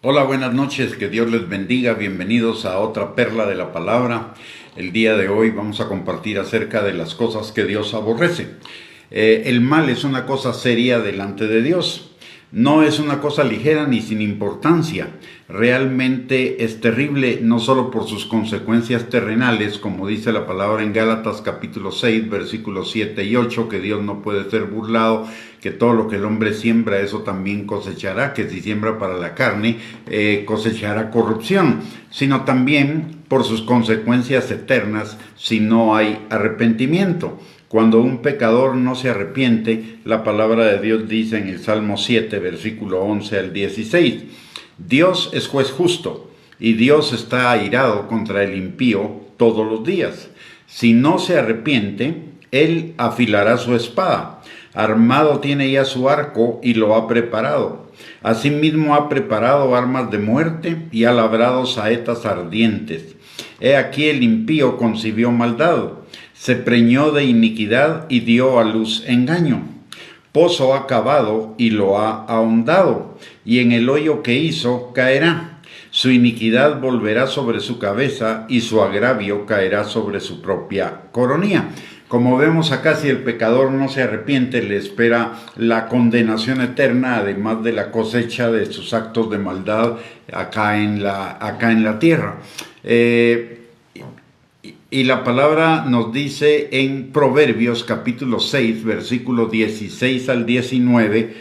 Hola, buenas noches, que Dios les bendiga, bienvenidos a otra perla de la palabra. El día de hoy vamos a compartir acerca de las cosas que Dios aborrece. El mal es una cosa seria delante de Dios, no es una cosa ligera ni sin importancia. Realmente es terrible, no solo por sus consecuencias terrenales, como dice la palabra en Gálatas capítulo 6, versículos 7 y 8, que Dios no puede ser burlado, que todo lo que el hombre siembra, eso también cosechará, que si siembra para la carne, cosechará corrupción, sino también por sus consecuencias eternas si no hay arrepentimiento. Cuando un pecador no se arrepiente, la palabra de Dios dice en el Salmo 7, versículo 11 al 16, Dios es juez justo y Dios está airado contra el impío todos los días. Si no se arrepiente, él afilará su espada. Armado tiene ya su arco y lo ha preparado. Asimismo ha preparado armas de muerte y ha labrado saetas ardientes. He aquí el impío concibió maldad, se preñó de iniquidad y dio a luz engaño. Pozo ha cavado y lo ha ahondado, y en el hoyo que hizo caerá. Su iniquidad volverá sobre su cabeza y su agravio caerá sobre su propia coronilla. Como vemos acá, si el pecador no se arrepiente, le espera la condenación eterna, además de la cosecha de sus actos de maldad acá en la tierra. Y la palabra nos dice en Proverbios capítulo 6, versículos 16 al 19,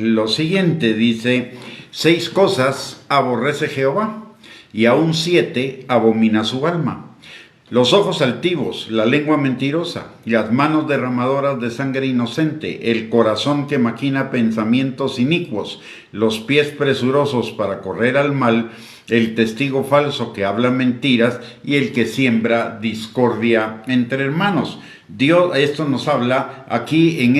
lo siguiente, dice: 6 cosas aborrece Jehová, y aún 7 abomina su alma: los ojos altivos, la lengua mentirosa, las manos derramadoras de sangre inocente, el corazón que maquina pensamientos inicuos, los pies presurosos para correr al mal, el testigo falso que habla mentiras y el que siembra discordia entre hermanos. Dios, esto nos habla aquí en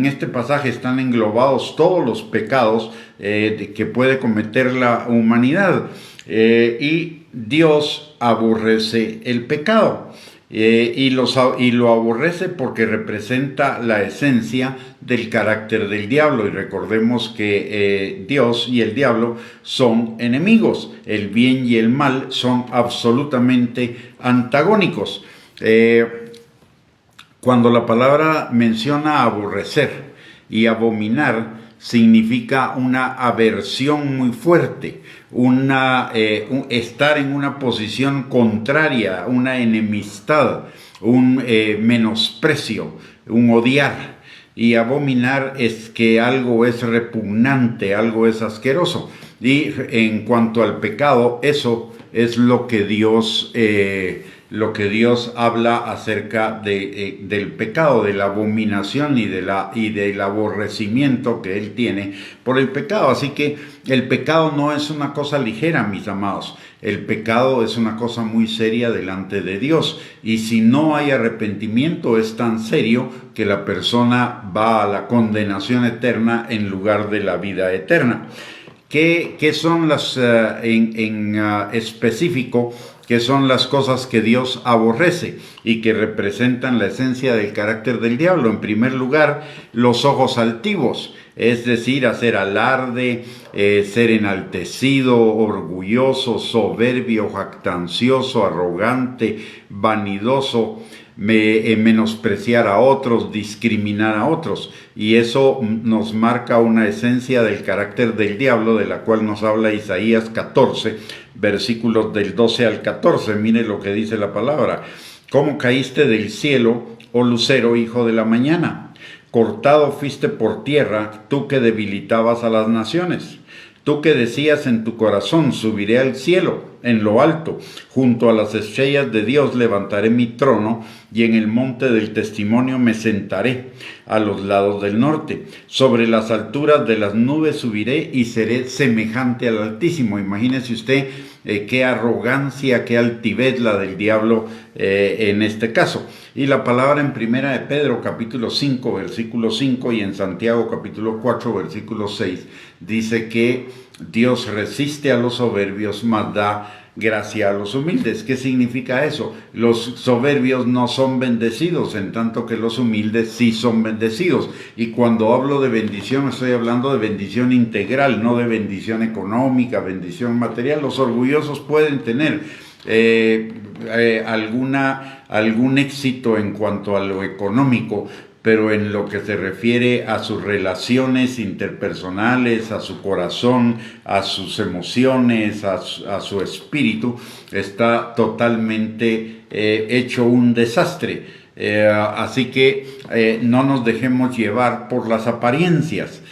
este pasaje están englobados todos los pecados que puede cometer la humanidad, y Dios aborrece el pecado. Y lo aborrece porque representa la esencia del carácter del diablo. Y recordemos que Dios y el diablo son enemigos. El bien y el mal son absolutamente antagónicos. Cuando la palabra menciona aborrecer y abominar, significa una aversión muy fuerte, estar en una posición contraria, una enemistad, un menosprecio, un odiar. Y abominar es que algo es repugnante, algo es asqueroso. Y en cuanto al pecado, eso es lo que Dios habla acerca del pecado, de la abominación y del aborrecimiento que Él tiene por el pecado. Así que el pecado no es una cosa ligera, mis amados. El pecado es una cosa muy seria delante de Dios. Y si no hay arrepentimiento, es tan serio que la persona va a la condenación eterna en lugar de la vida eterna. ¿Qué son las, específico, qué son las cosas que Dios aborrece y que representan la esencia del carácter del diablo? En primer lugar, los ojos altivos, es decir, hacer alarde, ser enaltecido, orgulloso, soberbio, jactancioso, arrogante, vanidoso, menospreciar a otros, discriminar a otros. Y eso nos marca una esencia del carácter del diablo, de la cual nos habla Isaías 14, versículos del 12 al 14. Mire lo que dice la palabra: ¿cómo caíste del cielo, oh lucero, hijo de la mañana? Cortado fuiste por tierra, tú que debilitabas a las naciones. Tú que decías en tu corazón: subiré al cielo, en lo alto, junto a las estrellas de Dios levantaré mi trono, y en el monte del testimonio me sentaré, a los lados del norte. Sobre las alturas de las nubes subiré y seré semejante al Altísimo. Imagínese usted qué arrogancia, qué altivez la del diablo en este caso. Y la palabra en Primera de Pedro capítulo 5 versículo 5 y en Santiago capítulo 4 versículo 6 dice que Dios resiste a los soberbios, mas da gracia a los humildes. ¿Qué significa eso? Los soberbios no son bendecidos, en tanto que los humildes sí son bendecidos. Y cuando hablo de bendición, estoy hablando de bendición integral, no de bendición económica, bendición material. Los orgullosos pueden tener algún éxito en cuanto a lo económico, pero en lo que se refiere a sus relaciones interpersonales, a su corazón, a sus emociones, a su espíritu, está totalmente hecho un desastre. Así que no nos dejemos llevar por las apariencias.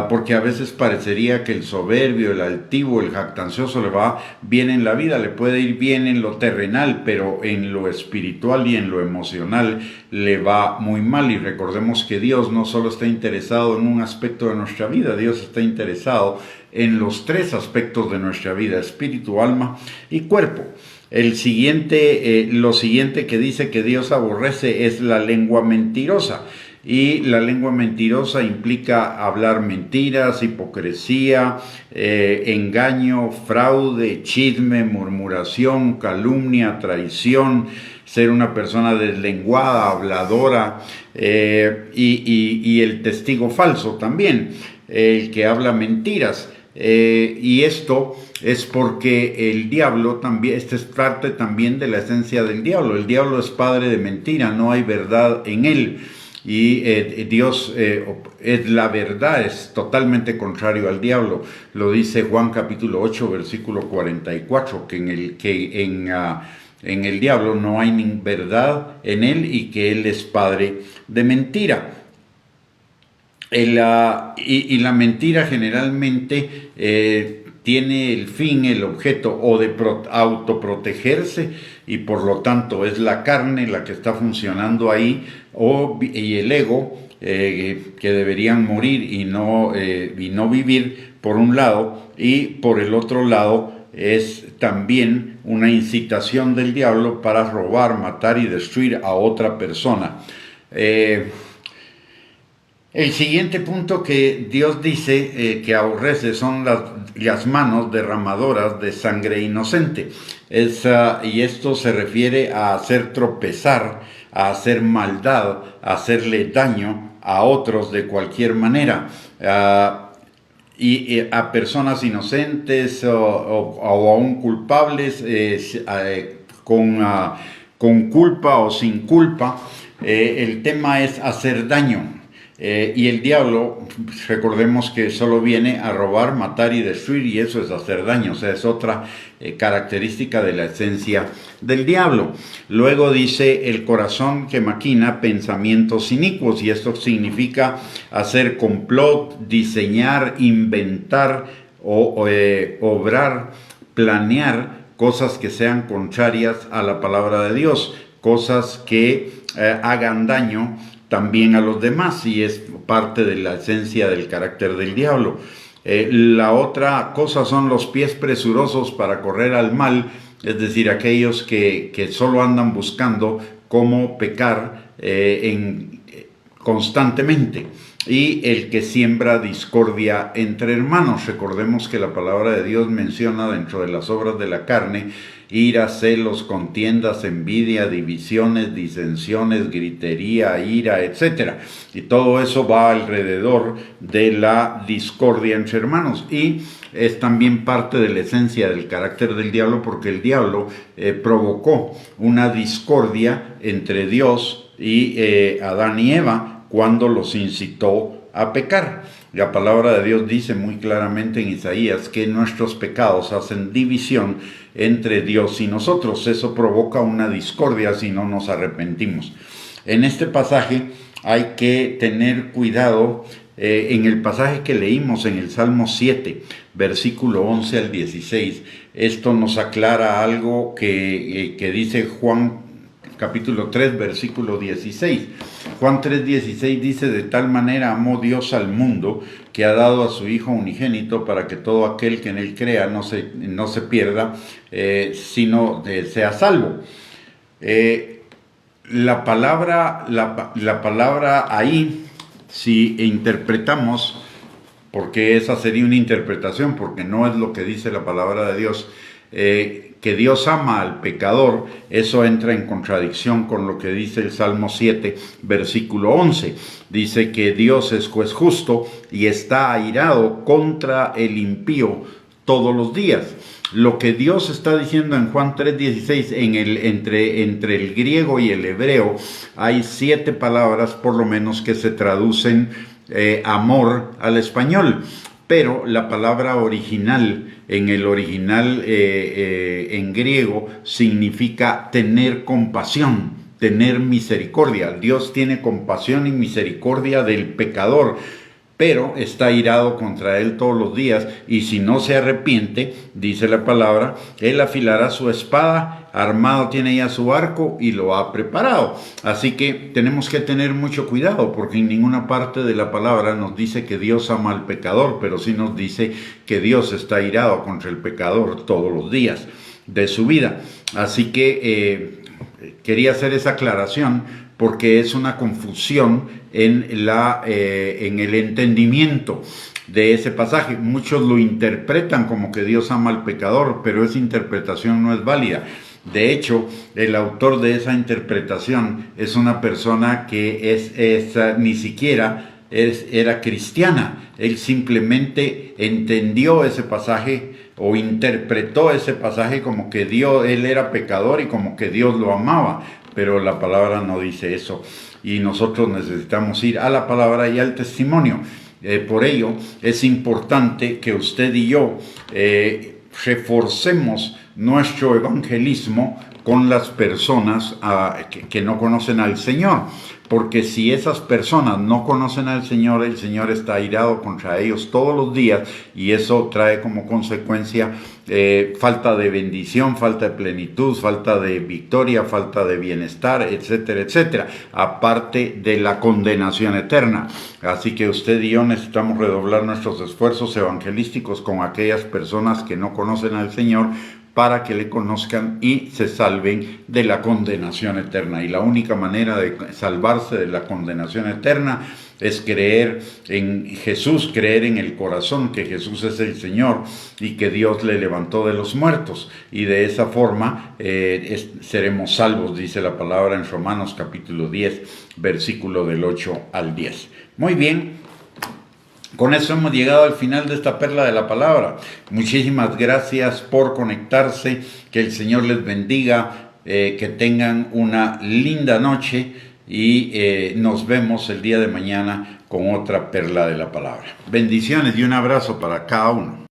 Porque a veces parecería que el soberbio, el altivo, el jactancioso le va bien en la vida, le puede ir bien en lo terrenal, pero en lo espiritual y en lo emocional le va muy mal. Y recordemos que Dios no solo está interesado en un aspecto de nuestra vida, Dios está interesado en los tres aspectos de nuestra vida: espíritu, alma y cuerpo. Lo siguiente que dice que Dios aborrece es la lengua mentirosa. Y la lengua mentirosa implica hablar mentiras, hipocresía, engaño, fraude, chisme, murmuración, calumnia, traición, ser una persona deslenguada, habladora, y el testigo falso también, el que habla mentiras. Y esto es porque el diablo también, esta es parte también de la esencia del diablo. El diablo es padre de mentira, no hay verdad en él. Y Dios es la verdad, es totalmente contrario al diablo. Lo dice Juan capítulo 8, versículo 44, que en el diablo no hay ni verdad en él y que él es padre de mentira. Y la mentira generalmente tiene el fin, el objeto o de autoprotegerse, y por lo tanto es la carne la que está funcionando ahí, y el ego, que deberían morir y no vivir, por un lado, y por el otro lado es también una incitación del diablo para robar, matar y destruir a otra persona. El siguiente punto que Dios dice que aborrece son las manos derramadoras de sangre inocente. Y esto se refiere a hacer tropezar, a hacer maldad, a hacerle daño a otros de cualquier manera. Y a personas inocentes o aún culpables, con culpa o sin culpa. El tema es hacer daño. Y el diablo, recordemos que solo viene a robar, matar y destruir, y eso es hacer daño. O sea, es otra característica de la esencia del diablo. Luego dice el corazón que maquina pensamientos inicuos, y esto significa hacer complot, diseñar, inventar obrar, planear cosas que sean contrarias a la palabra de Dios, cosas que hagan daño también a los demás, y es parte de la esencia del carácter del diablo. La otra cosa son los pies presurosos para correr al mal, es decir, aquellos que solo andan buscando cómo pecar constantemente. Y el que siembra discordia entre hermanos. Recordemos que la palabra de Dios menciona dentro de las obras de la carne ira, celos, contiendas, envidia, divisiones, disensiones, gritería, ira, etc. Y todo eso va alrededor de la discordia entre hermanos. Y es también parte de la esencia del carácter del diablo, porque el diablo provocó una discordia entre Dios y Adán y Eva cuando los incitó a pecar. La palabra de Dios dice muy claramente en Isaías que nuestros pecados hacen división entre Dios y nosotros. Eso provoca una discordia si no nos arrepentimos. En este pasaje hay que tener cuidado. En el pasaje que leímos en el Salmo 7, versículo 11 al 16, esto nos aclara algo que dice Juan capítulo 3, versículo 16. Juan 3:16 dice: de tal manera amó Dios al mundo que ha dado a su Hijo unigénito, para que todo aquel que en él crea no se pierda, sino sea salvo. La palabra ahí, si interpretamos, porque esa sería una interpretación, porque no es lo que dice la palabra de Dios, que Dios ama al pecador, eso entra en contradicción con lo que dice el Salmo 7, versículo 11. Dice que Dios es juez justo y está airado contra el impío todos los días. Lo que Dios está diciendo en Juan 3:16, entre el griego y el hebreo, hay 7 palabras por lo menos que se traducen amor al español. Pero la palabra original, en el original en griego, significa tener compasión, tener misericordia. Dios tiene compasión y misericordia del pecador, pero está airado contra él todos los días, y si no se arrepiente, dice la palabra, él afilará su espada, armado tiene ya su arco y lo ha preparado. Así que tenemos que tener mucho cuidado, porque en ninguna parte de la palabra nos dice que Dios ama al pecador, pero sí nos dice que Dios está airado contra el pecador todos los días de su vida. Así que quería hacer esa aclaración, porque es una confusión en el entendimiento de ese pasaje. Muchos lo interpretan como que Dios ama al pecador, pero esa interpretación no es válida. De hecho, el autor de esa interpretación es una persona que ni siquiera era cristiana. Él simplemente entendió ese pasaje o interpretó ese pasaje como que él era pecador y como que Dios lo amaba, pero la palabra no dice eso, y nosotros necesitamos ir a la palabra y al testimonio. Por ello es importante que usted y yo reforcemos nuestro evangelismo con las personas que no conocen al Señor, porque si esas personas no conocen al Señor, el Señor está airado contra ellos todos los días, y eso trae como consecuencia falta de bendición, falta de plenitud, falta de victoria, falta de bienestar, etcétera, etcétera, aparte de la condenación eterna. Así que usted y yo necesitamos redoblar nuestros esfuerzos evangelísticos con aquellas personas que no conocen al Señor, para que le conozcan y se salven de la condenación eterna. Y la única manera de salvarse de la condenación eterna es creer en Jesús, creer en el corazón que Jesús es el Señor y que Dios le levantó de los muertos. Y de esa forma seremos salvos, dice la palabra en Romanos capítulo 10, versículo del 8 al 10. Muy bien. Con eso hemos llegado al final de esta perla de la palabra. Muchísimas gracias por conectarse. Que el Señor les bendiga. Que tengan una linda noche. Y nos vemos el día de mañana con otra perla de la palabra. Bendiciones y un abrazo para cada uno.